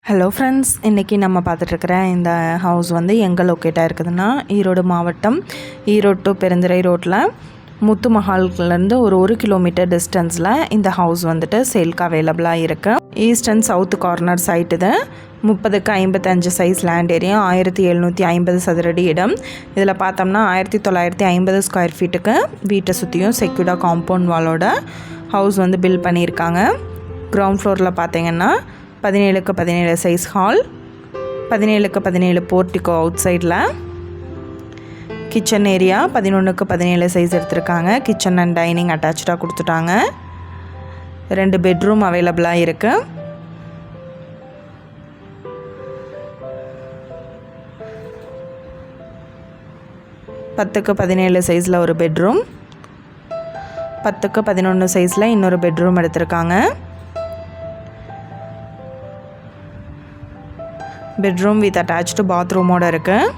Hello friends, இன்றைக்கி நம்ம பார்த்துட்ருக்கிற இந்த ஹவுஸ் வந்து எங்கே லொக்கேட்டாக இருக்குதுன்னா, ஈரோடு மாவட்டம் ஈரோடு டு பெருந்துறை ரோட்டில் முத்து மஹால்லேருந்து ஒரு கிலோமீட்டர் டிஸ்டன்ஸில் இந்த ஹவுஸ் வந்துட்டு சேல்க்கு அவைலபிளாக இருக்குது. East and south corner side இது. 30க்கு 55 சைஸ் லேண்ட் ஏரியா, 1750 சதுரடி இடம். இதில் பார்த்தோம்னா 1950 ஸ்கொயர் ஃபீட்டுக்கு வீட்டை சுற்றியும் செக்யூர்டாக காம்பவுண்ட் வாலோட ஹவுஸ் வந்து பில்ட் பண்ணியிருக்காங்க. கிரவுண்ட் ஃப்ளோரில் பார்த்தீங்கன்னா 17க்கு 17 சைஸ் ஹால், 17க்கு 17 போர்ட்டிகோ அவுட் சைடில். கிச்சன் ஏரியா 11க்கு 17 சைஸ் எடுத்திருக்காங்க. கிச்சன் அண்ட் டைனிங் அட்டாச்சாக கொடுத்துட்டாங்க. 2 பெட்ரூம் அவைலபிளாக இருக்குது. பத்துக்கு 17 சைஸில் ஒரு பெட்ரூம், 10க்கு 11 சைஸில் இன்னொரு பெட்ரூம் எடுத்திருக்காங்க. பெட்ரூம் வித் அட்டாச்டு பாத்ரூமோடு இருக்குது.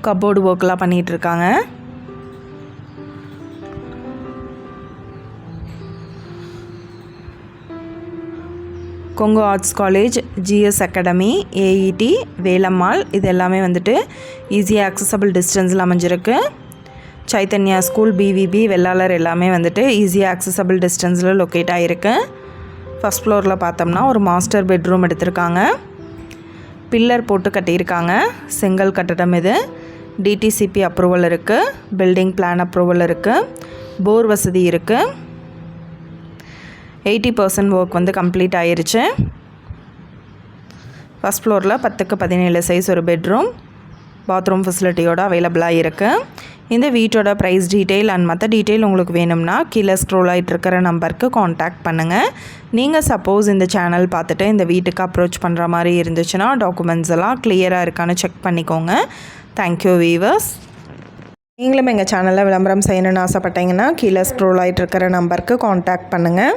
கப்போர்டு ஒர்க்லாம் பண்ணிகிட்ருக்காங்க. Kongu arts college, GS academy, AED, Velammal இது எல்லாமே வந்துட்டு ஈஸியாக அக்சசபிள் டிஸ்டன்ஸில் அமைஞ்சிருக்கு. சைத்தன்யா ஸ்கூல், பிவிபி, வெள்ளாளர் எல்லாமே வந்துட்டு ஈஸியாக அக்சசபிள் டிஸ்டன்ஸில் லொக்கேட் ஆகிருக்கு. ஃபஸ்ட் ஃப்ளோரில் பார்த்தோம்னா ஒரு மாஸ்டர் பெட்ரூம் எடுத்திருக்காங்க. பில்லர் போட்டு கட்டியிருக்காங்க. செங்கல் கட்டடம் இது. டிடிசிபி அப்ரூவல் இருக்குது. பில்டிங் பிளான் அப்ரூவல் இருக்குது. போர் வசதி இருக்குது. 80% ஒர்க் வந்து கம்ப்ளீட் ஆயிருச்சு. ஃபஸ்ட் ஃப்ளோரில் 10க்கு 17 சைஸ் ஒரு பெட்ரூம், பாத்ரூம் ஃபெசிலிட்டியோடு அவைலபிளாக இருக்குது. இந்த வீட்டோட ப்ரைஸ் டீட்டெயில் அண்ட் மற்ற டீட்டெயில் உங்களுக்கு வேணும்னா கீழே ஸ்க்ரோல் ஆகிட்டு இருக்கிற நம்பருக்கு காண்டாக்ட் பண்ணுங்கள். நீங்கள் சப்போஸ் இந்த சேனல் பார்த்துட்டு இந்த வீட்டுக்கு அப்ரோச் பண்ணுற மாதிரி இருந்துச்சுன்னா டாக்குமெண்ட்ஸ் எல்லாம் கிளியராக இருக்கான்னு செக் பண்ணிக்கோங்க. Thank you viewers. நீங்களும் எங்கள் சேனலில் விளம்பரம் செய்யணுன்னு ஆசைப்பட்டீங்கன்னா கீழே ஸ்க்ரோல் ஆகிட்டு இருக்கிற நம்பருக்கு காண்டாக்ட் பண்ணுங்கள்.